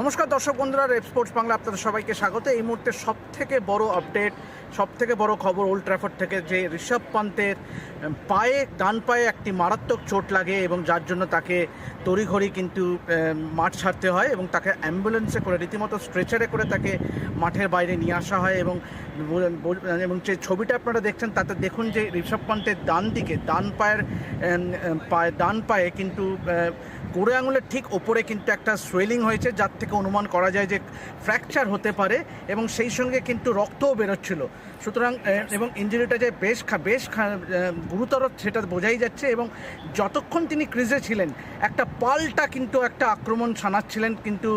নমস্কার দর্শক বন্ধুরা, রেপ স্পোর্টস বাংলা আপনাদের সবাইকে স্বাগত। এই মুহূর্তে সবথেকে বড় আপডেট, সবথেকে বড় খবর ওল্ড ট্র্যাফোর্ড থেকে যে ঋষভ পান্তের ডান পায়ে একটি মারাত্মক চোট লাগে এবং যার জন্য তাকে তড়িঘড়ি কিন্তু মাঠ ছাড়তে হয় এবং তাকে অ্যাম্বুলেন্সে করে, রীতিমতো স্ট্রেচারে করে তাকে মাঠের বাইরে নিয়ে আসা হয়। এবং যে ছবিটা আপনারা দেখছেন তাতে দেখুন যে ঋষভ পান্তের ডান পায়ে কিন্তু গোড়ে আঙুলের ঠিক ওপরে কিন্তু একটা সোয়েলিং হয়েছে, যার থেকে অনুমান করা যায় যে ফ্র্যাকচার হতে পারে এবং সেই সঙ্গে কিন্তু রক্তও বেরোচ্ছিল। সুতরাং এবং ইঞ্জুরিটা যে বেশ গুরুতর সেটা বোঝাই যাচ্ছে। এবং যতক্ষণ তিনি ক্রিজে ছিলেন একটা পাল্টা কিন্তু একটা আক্রমণ শানাচ্ছিলেন কিন্তু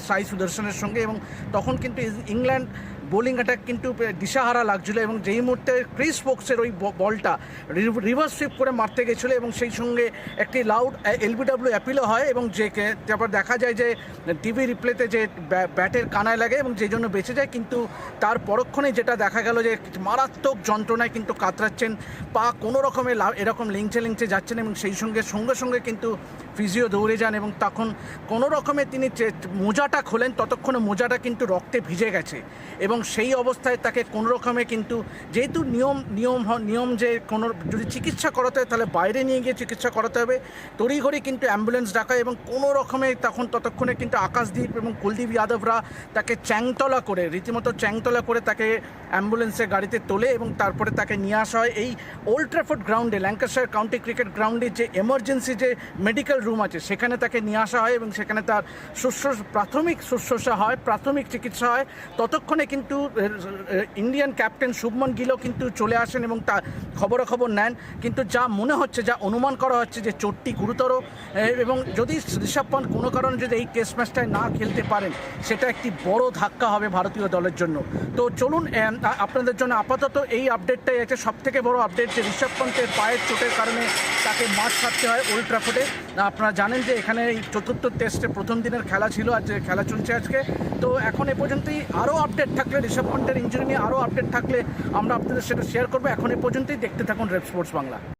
সাই সুদর্শনের সঙ্গে, এবং তখন কিন্তু ইংল্যান্ড বোলিং অ্যাটাক কিন্তু দিশাহারা লাগছিল এবং যেই মুহূর্তে ক্রিস ফোক্সের ওই বলটা রিভার্স সুইপ করে মারতে গেছিলো এবং সেই সঙ্গে একটি লাউড এলবিডব্লিউ অ্যাপিলও হয় এবং তারপর দেখা যায় যে টিভি রিপ্লেতে যে ব্যাটের কানায় লাগে এবং যে জন্য বেঁচে যায়। কিন্তু তার পরক্ষণে যেটা দেখা গেল যে মারাত্মক যন্ত্রণায় কিন্তু কাতরাচ্ছেন, পা কোনো রকমে এরকম লিংচে যাচ্ছেন এবং সেই সঙ্গে কিন্তু ফিজিও দৌড়ে যান এবং তখন কোনো রকমে তিনি মোজাটা খোলেন, ততক্ষণে মোজাটা কিন্তু রক্তে ভিজে গেছে এবং সেই অবস্থায় তাকে কোনো রকমে কিন্তু, যেহেতু নিয়ম যে কোনো যদি চিকিৎসা করাতে হয় তাহলে বাইরে নিয়ে গিয়ে চিকিৎসা করাতে হবে, তড়িঘড়ি কিন্তু অ্যাম্বুলেন্স ডাকা এবং কোনো রকমে ততক্ষণে কিন্তু আকাশদীপ এবং কুলদীপ যাদবরা তাকে রীতিমতো চ্যাংতলা করে তাকে অ্যাম্বুলেন্সের গাড়িতে তোলে এবং তারপরে তাকে নিয়ে আসা হয় এই ওল্ড ট্র্যাফোর্ড গ্রাউন্ডে, ল্যাঙ্কাশায়ার কাউন্টি ক্রিকেট গ্রাউন্ডে যে এমার্জেন্সি যে মেডিকেল রুম আছে সেখানে তাকে নিয়ে আসা হয় এবং সেখানে তার প্রাথমিক শুশ্রূষা হয়, প্রাথমিক চিকিৎসা হয়। ততক্ষণে কিন্তু ইন্ডিয়ান ক্যাপ্টেন শুভমন গিলও কিন্তু চলে আসেন এবং তা খবরাখবর নেন। কিন্তু যা মনে হচ্ছে, যা অনুমান করা হচ্ছে যে চোটটি গুরুতর এবং যদি ঋষভ পান্ত কোনো কারণে যদি এই টেস্ট ম্যাচটায় না খেলতে পারেন সেটা একটি বড় ধাক্কা হবে ভারতীয় দলের জন্য। তো চলুন আপনাদের জন্য আপাতত এই আপডেটটাই আছে সবথেকে বড় আপডেট, যে ঋষভ পান্তের পায়ের চোটের কারণে তাকে মাঠ ছাড়তে হয় ওল্ড ট্র্যাফোর্ডে। আপনারা জানেন যে এখানে এই চতুর্থ টেস্টে প্রথম দিনের খেলা ছিল, আজ খেলা চলছে আজকে। তো এখন এ পর্যন্তই, আরও আপডেট থাকলে ঋষভ পান্তের ইঞ্জুরি নিয়ে আরও আপডেট থাকলে আমরা আপনাদের সেটা শেয়ার করবো। এখন এ পর্যন্তই দেখতে থাকুন রেপ স্পোর্টস বাংলা।